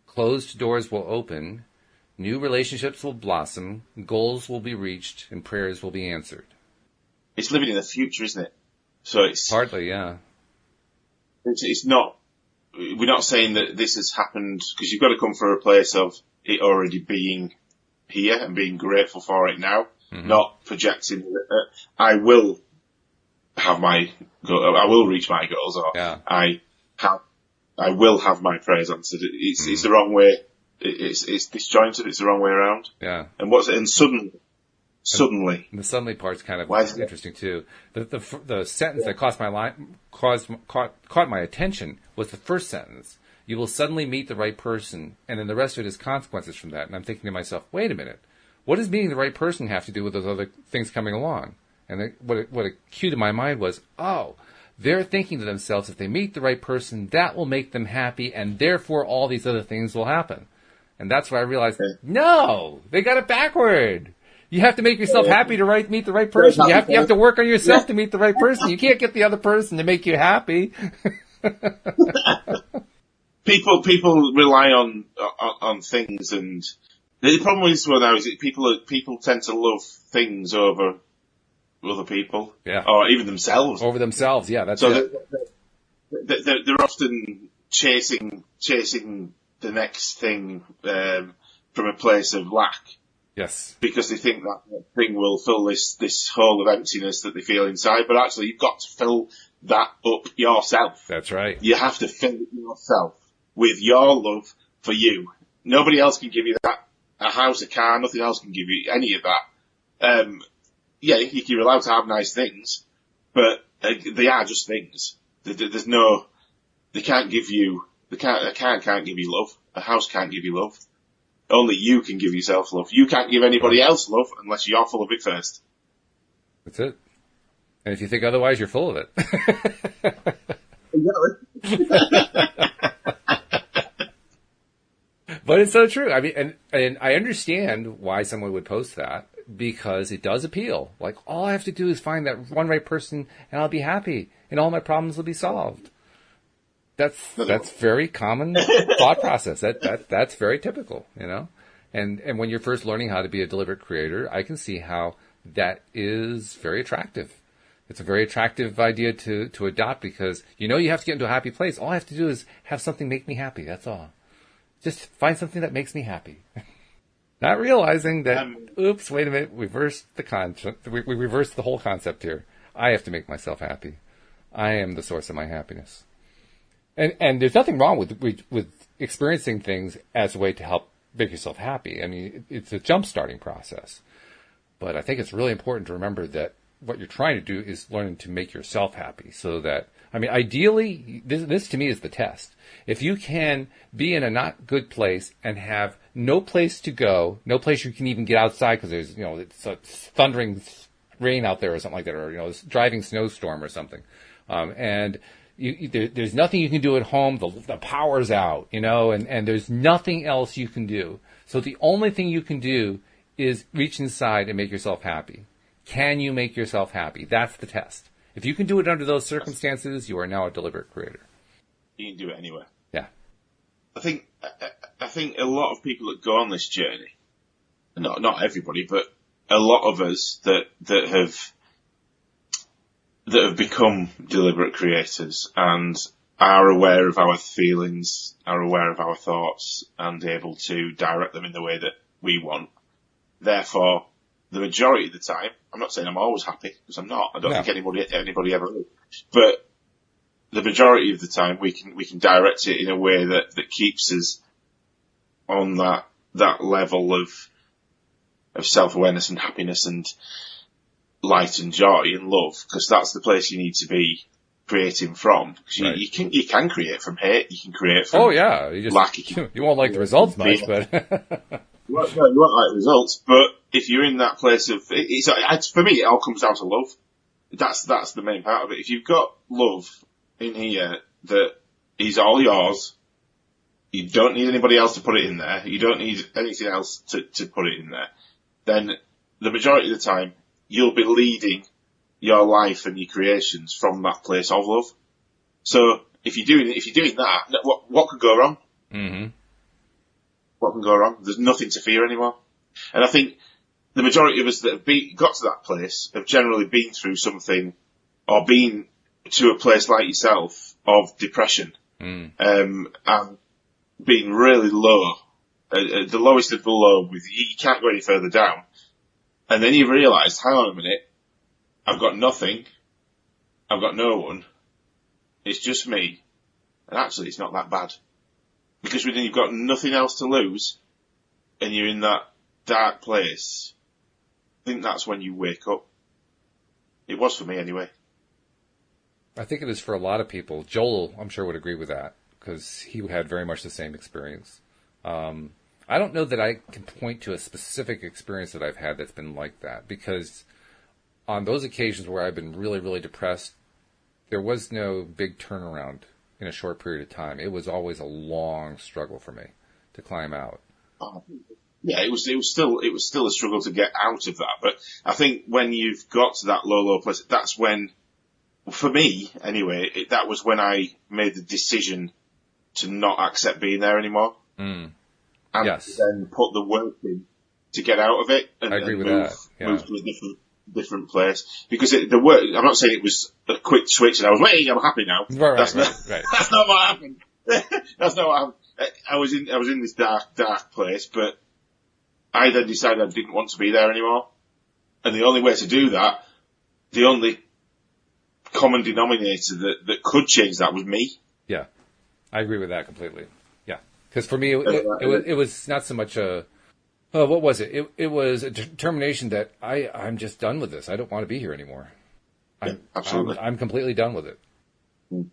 Closed doors will open. New relationships will blossom, goals will be reached, and prayers will be answered. It's living in the future, isn't it? So it's hardly, yeah. It's not. We're not saying that this has happened because you've got to come from a place of it already being here and being grateful for it now, not projecting. I will have my. I will reach my goals, or I will have my prayers answered. It's the wrong way. It's disjointed. It's the wrong way around. Yeah. And suddenly. And the suddenly part's kind of interesting too. The sentence that caught my attention was the first sentence. You will suddenly meet the right person, and then the rest of it is consequences from that. And I'm thinking to myself, wait a minute, what does meeting the right person have to do with those other things coming along? And what it cued in my mind was, they're thinking to themselves, if they meet the right person, that will make them happy, and therefore all these other things will happen. And that's where I realized, no, they got it backward. You have to make yourself happy to meet the right person. You have to work on yourself to meet the right person. You can't get the other person to make you happy. People rely on things, and the problem is now is that people tend to love things over other people, or even themselves. Over themselves, yeah, that's it. They're often chasing the next thing from a place of lack. Yes. Because they think that thing will fill this hole of emptiness that they feel inside, but actually you've got to fill that up yourself. That's right. You have to fill it yourself with your love for you. Nobody else can give you that. A house, a car, nothing else can give you any of that. You're allowed to have nice things, but they are just things. There's no, they can't give you, a car can't give you love. A house can't give you love. Only you can give yourself love. You can't give anybody else love unless you're full of it first. That's it. And if you think otherwise, you're full of it. But it's so true. I mean, and I understand why someone would post that, because it does appeal. Like, all I have to do is find that one right person and I'll be happy and all my problems will be solved. That's very common thought process. That's very typical, And when you're first learning how to be a deliberate creator, I can see how that is very attractive. It's a very attractive idea to adopt because you have to get into a happy place. All I have to do is have something make me happy. That's all. Just find something that makes me happy. Not realizing that, oops, wait a minute, we reversed the concept. We reversed the whole concept here. I have to make myself happy. I am the source of my happiness. And there's nothing wrong with experiencing things as a way to help make yourself happy. I mean, it's a jump-starting process. But I think it's really important to remember that what you're trying to do is learning to make yourself happy so that, I mean, ideally, this to me is the test. If you can be in a not good place and have no place to go, no place you can even get outside because there's, it's a thundering rain out there or something like that, or, it's driving snowstorm or something. And there's nothing you can do at home. The power's out, and there's nothing else you can do. So the only thing you can do is reach inside and make yourself happy. Can you make yourself happy? That's the test. If you can do it under those circumstances, you are now a deliberate creator. You can do it anywhere. Yeah. I think a lot of people that go on this journey, not everybody, but a lot of us that have become deliberate creators and are aware of our feelings, are aware of our thoughts, and able to direct them in the way that we want. Therefore, the majority of the time, I'm not saying I'm always happy, because I'm not. I don't think anybody ever is. But the majority of the time, we can direct it in a way that keeps us on that level of self-awareness and happiness and light and joy and love, because that's the place you need to be creating from. Because right. you can create from hate, you can create from lack. You won't like the results much, but you won't like the results. But if you're in that place of, for me, it all comes down to love. That's the main part of it. If you've got love in here that is all yours, you don't need anybody else to put it in there. You don't need anything else to put it in there. Then the majority of the time, you'll be leading your life and your creations from that place of love. So if you're doing that, what could go wrong? Mm-hmm. What can go wrong? There's nothing to fear anymore. And I think the majority of us that have got to that place have generally been through something, or been to a place like yourself of depression, and being really low, the lowest of the low. With you can't go any further down. And then you realise, hang on a minute, I've got nothing, I've got no one, it's just me, and actually it's not that bad. Because when you've got nothing else to lose, and you're in that dark place, I think that's when you wake up. It was for me anyway. I think it is for a lot of people. Joel, I'm sure, would agree with that, because he had very much the same experience. I don't know that I can point to a specific experience that I've had that's been like that, because on those occasions where I've been really, really depressed, there was no big turnaround in a short period of time. It was always a long struggle for me to climb out. Yeah, it was still a struggle to get out of that. But I think when you've got to that low place, that's when, for me anyway, that was when I made the decision to not accept being there anymore. And yes. Then put the work in to get out of it and, I agree with move, that. Yeah. Move to a different place. Because the work, I'm not saying it was a quick switch and I was, I'm happy now. Right. That's not what happened. That's not what happened. I was in this dark place, but I then decided I didn't want to be there anymore. And the only way to do that, the only common denominator that could change that was me. Yeah. I agree with that completely. Yeah. Because for me, it was not so much what was it? It was a determination that I'm just done with this. I don't want to be here anymore. Absolutely. I'm completely done with it. In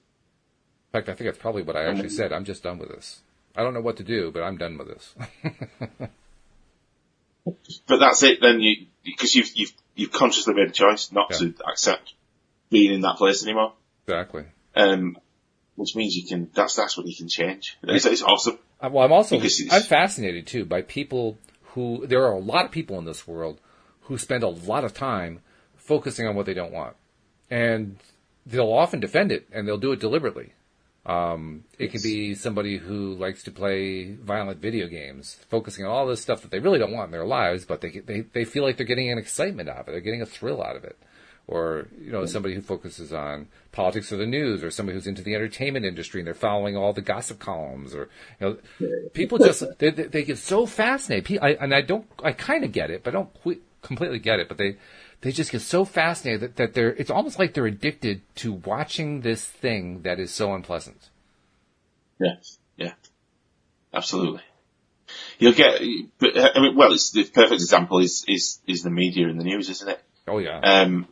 fact, I think that's probably what I actually said. I'm just done with this. I don't know what to do, but I'm done with this. But that's it then, because you've consciously made a choice not to accept being in that place anymore. Exactly. Which means that's what you can change. It's awesome. Well, I'm fascinated too by people there are a lot of people in this world who spend a lot of time focusing on what they don't want. And they'll often defend it, and they'll do it deliberately. It can be somebody who likes to play violent video games, focusing on all this stuff that they really don't want in their lives, but they feel like they're getting an excitement out of it. They're getting a thrill out of it. Or, somebody who focuses on politics or the news, or somebody who's into the entertainment industry and they're following all the gossip columns, or, people just, they get so fascinated. I kind of get it, but I don't completely get it, but they just get so fascinated that it's almost like they're addicted to watching this thing that is so unpleasant. Yes. Yeah. Absolutely. You'll get, it's the perfect example is the media and the news, isn't it? Oh yeah.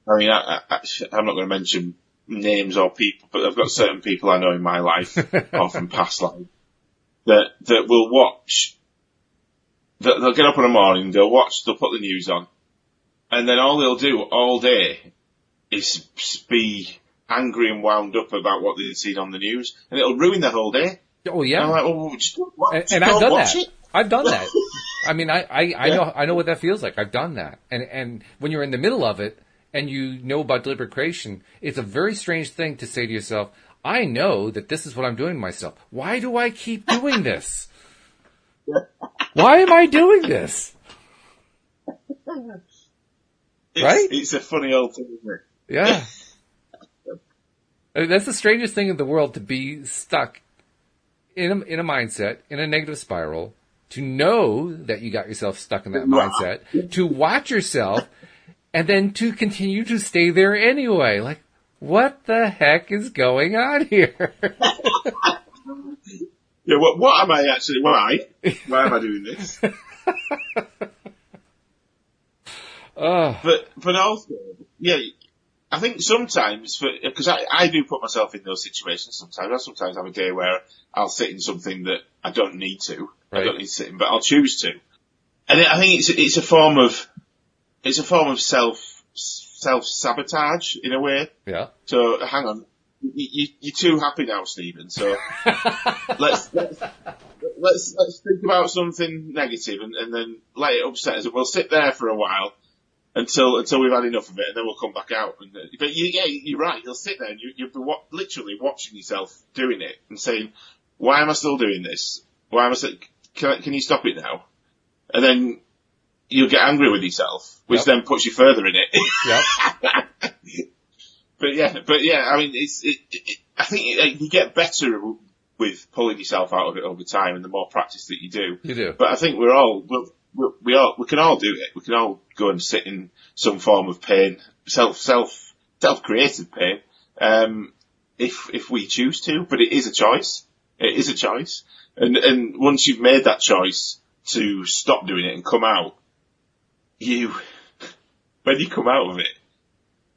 I mean, I'm not going to mention names or people, but I've got certain people I know in my life, or from past life, that will watch. They'll get up in the morning, they'll put the news on, and then all they'll do all day is be angry and wound up about what they've seen on the news, and it'll ruin their whole day. Oh yeah. And I'm like, well, just watch, and I've done watch that. It. I've done that. I mean, I know what that feels like. I've done that. And when you're in the middle of it and you know about deliberate creation, it's a very strange thing to say to yourself, I know that this is what I'm doing to myself. Why do I keep doing this? Why am I doing this? Right? It's a funny old thing, isn't it? Yeah. I mean, that's the strangest thing in the world, to be stuck in a mindset, in a negative spiral, to know that you got yourself stuck in that mindset, to watch yourself, and then to continue to stay there anyway. Like, what the heck is going on here? Yeah, what am I actually? Why am I doing this? But also, yeah, I think sometimes, because I do put myself in those situations sometimes. I sometimes have a day where I'll sit in something that I don't need to. Right. I don't need to sit in, but I'll choose to. And I think it's a form of self-sabotage in a way. Yeah. So hang on, you're too happy now, Stephen. So let's think about something negative and then let it upset us, and we'll sit there for a while until we've had enough of it, and then we'll come back out. But you're right. You'll sit there and you'll be literally watching yourself doing it and saying, "Why am I still doing this? Why am I still? Can you stop it now?" And then you'll get angry with yourself, which then puts you further in it. Yep. But yeah, I mean, I think you get better with pulling yourself out of it over time, and the more practice that you do. You do. But I think we can all do it. We can all go and sit in some form of pain, self-created pain, if we choose to. But it is a choice. It is a choice. And once you've made that choice to stop doing it and come out, when you come out of it,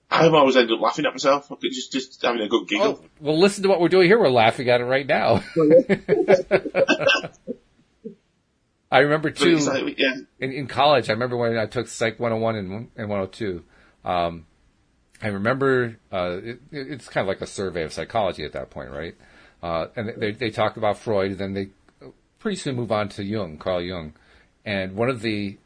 I always end up laughing at myself. Just having a good giggle. Oh, well, listen to what we're doing here. We're laughing at it right now. I remember too, in college, I remember when I took Psych 101 and 102. I remember, it's kind of like a survey of psychology at that point, right? And they talk about Freud, and then they pretty soon move on to Carl Jung. And one of the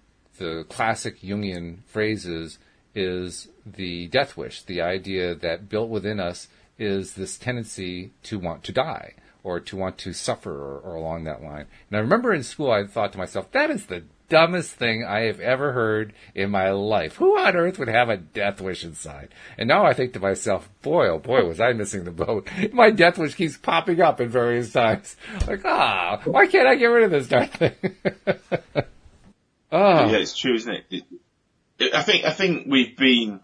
classic Jungian phrases is the death wish, the idea that built within us is this tendency to want to die or to want to suffer or along that line. And I remember in school I thought to myself, that is the dumbest thing I have ever heard in my life. Who on earth would have a death wish inside? And now I think to myself, boy, oh boy, was I missing the boat. My death wish keeps popping up in various times. Like, why can't I get rid of this darn thing? Yeah, it's true, isn't it? I think we've been,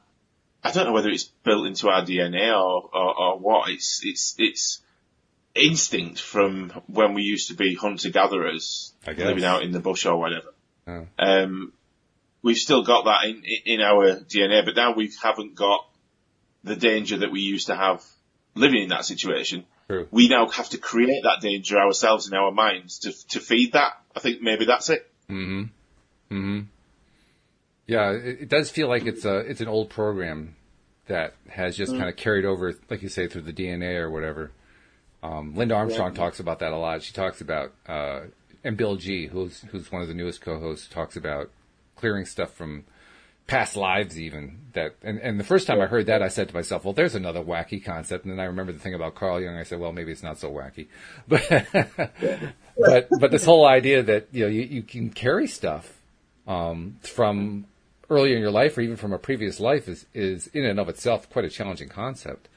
I don't know whether it's built into our DNA or what. It's instinct from when we used to be hunter-gatherers, living out in the bush or whatever. Oh. We've still got that in our DNA, but now we haven't got the danger that we used to have living in that situation. True. We now have to create that danger ourselves in our minds to feed that. I think maybe that's it. Mm-hmm. Mm-hmm. Yeah, it does feel like it's an old program that has just kind of carried over, like you say, through the DNA or whatever. Linda Armstrong talks about that a lot. She talks about, and Bill G, who's one of the newest co-hosts, talks about clearing stuff from past lives even. And the first time I heard that, I said to myself, well, there's another wacky concept. And then I remember the thing about Carl Jung. I said, well, maybe it's not so wacky. But this whole idea that, you can carry stuff from earlier in your life or even from a previous life is in and of itself quite a challenging concept.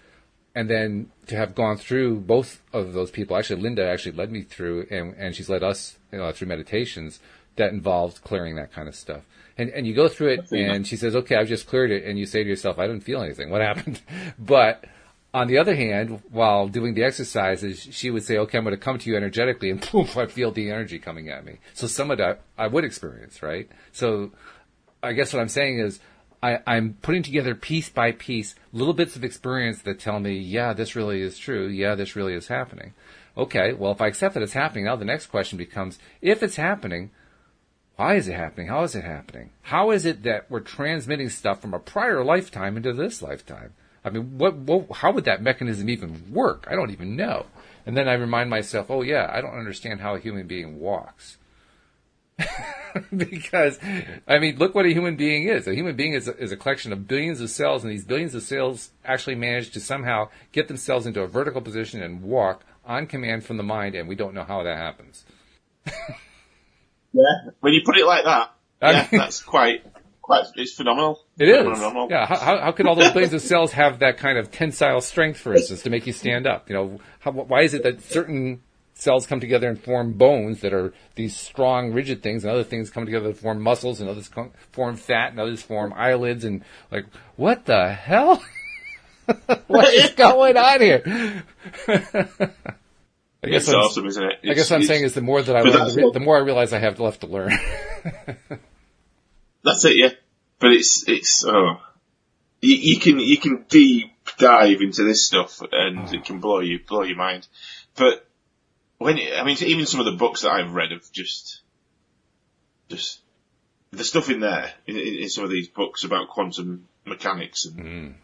And then to have gone through both of those people, actually Linda actually led me through, and she's led us through meditations that involved clearing that kind of stuff. And you go through it and she says, okay, I've just cleared it. And you say to yourself, I didn't feel anything. What happened? But on the other hand, while doing the exercises, she would say, okay, I'm going to come to you energetically, and poof, I feel the energy coming at me. So some of that I would experience, right? So I guess what I'm saying is I'm putting together piece by piece little bits of experience that tell me, yeah, this really is true. Yeah, this really is happening. Okay, well, if I accept that it's happening, now the next question becomes, if it's happening, why is it happening? How is it happening? How is it that we're transmitting stuff from a prior lifetime into this lifetime? I mean, how would that mechanism even work? I don't even know. And then I remind myself, oh yeah, I don't understand how a human being walks. Because, I mean, look what a human being is. A human being is a collection of billions of cells, and these billions of cells actually manage to somehow get themselves into a vertical position and walk on command from the mind, and we don't know how that happens. Yeah, when you put it like that, that's quite, it's phenomenal. It is. Phenomenal. Yeah, how could all those billions of cells have that kind of tensile strength, for instance, to make you stand up? You know, why is it that certain cells come together and form bones that are these strong, rigid things, and other things come together to form muscles, and others form fat, and others form eyelids, and like, what the hell? What is going on here? It's awesome, isn't it? I guess what I'm saying is the more that I learn, the more I realize I have left to learn. That's it, yeah. But you can deep dive into this stuff, and it can blow your mind. But even some of the books that I've read of just the stuff in there in some of these books about quantum mechanics and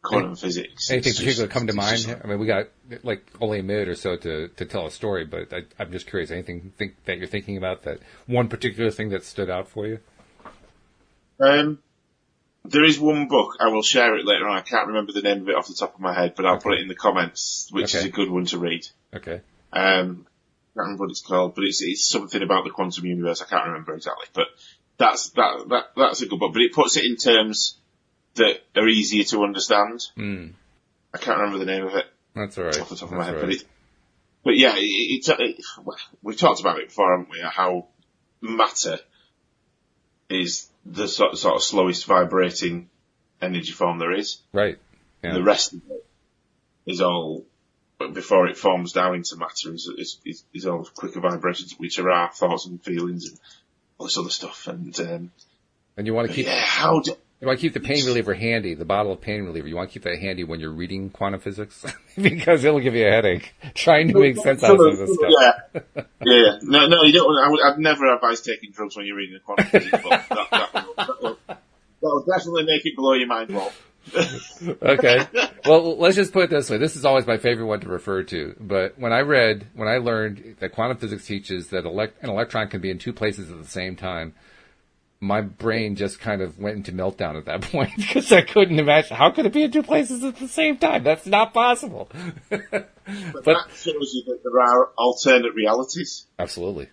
quantum physics. Anything particular come to mind? I mean, we got like only a minute or so to tell a story, but I'm just curious. Anything that you're thinking about, that one particular thing that stood out for you? There is one book, I will share it later on. I can't remember the name of it off the top of my head, but I'll put it in the comments, which is a good one to read. Okay. I can't remember what it's called, but it's something about the quantum universe. I can't remember exactly, but that's a good book. But it puts it in terms that are easier to understand. I can't remember the name of it. That's all right. Off the top of my head, but yeah, we've talked about it before, haven't we? How matter is the sort of slowest vibrating energy form there is. Right. Yeah. And the rest of it is all, before it forms down into matter, is all quicker vibrations, which are our thoughts and feelings and all this other stuff. And you want to keep you want to keep the pain reliever handy, the bottle of pain reliever. You want to keep that handy when you're reading quantum physics because it'll give you a headache trying to make sense out of some of this stuff. Yeah. No, you don't. I'd never advise taking drugs when you're reading a quantum physics book. That will definitely make it blow your mind, Rob. Okay. Well, let's just put it this way. This is always my favorite one to refer to. But when I learned that quantum physics teaches that an electron can be in two places at the same time, my brain just kind of went into meltdown at that point because I couldn't imagine, how could it be in two places at the same time? That's not possible. But that shows you that there are alternate realities. Absolutely.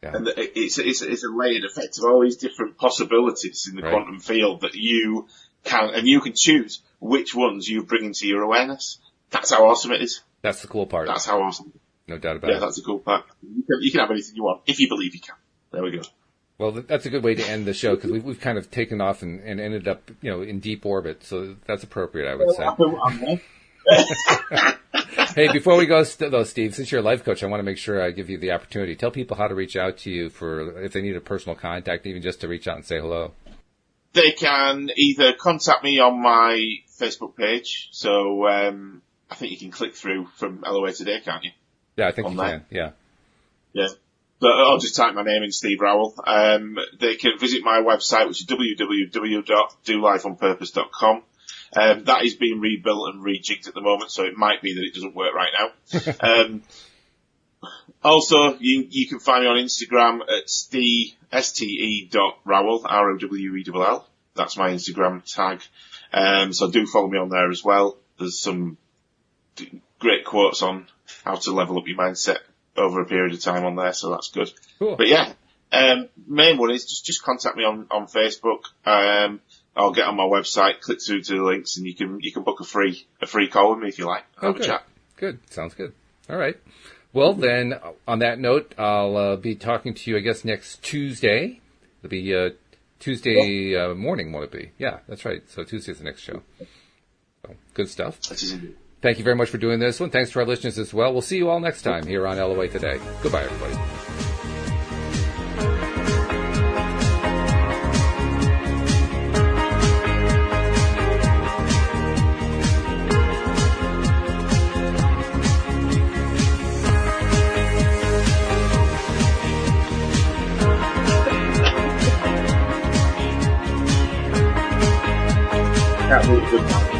Yeah. And it's a layered effect of all these different possibilities in the quantum field that you can choose which ones you bring into your awareness. That's how awesome it is. That's the cool part. That's how awesome. No doubt about it. Yeah, that's the cool part. You can have anything you want, if you believe you can. There we go. Well, that's a good way to end the show because we've kind of taken off and ended up, in deep orbit. So that's appropriate, I would say. Hey, before we go, though, Steve, since you're a life coach, I want to make sure I give you the opportunity. Tell people how to reach out to you if they need a personal contact, even just to reach out and say hello. They can either contact me on my Facebook page. So I think you can click through from LOA today, can't you? Yeah, I think you can. Yeah. Yeah. But I'll just type my name in, Steve Rowell. They can visit my website, which is www.dolifeonpurpose.com. That is being rebuilt and rejigged at the moment, so it might be that it doesn't work right now. Also, you can find me on Instagram at ste.rowell, R-O-W-E-L-L. That's my Instagram tag. So do follow me on there as well. There's some great quotes on how to level up your mindset over a period of time on there, so that's good. Cool. But yeah, main one is just contact me on Facebook. I'll get on my website, click through to the links, and you can book a free call with me if you like. Have a chat. Good. Sounds good. All right. Well, then, on that note, I'll be talking to you, I guess, next Tuesday. It'll be Tuesday morning, won't it be? Yeah, that's right. So Tuesday's the next show. So, good stuff. That is indeed. Thank you very much for doing this one. Thanks to our listeners as well. We'll see you all next time here on LOA Today. Goodbye, everybody. really good.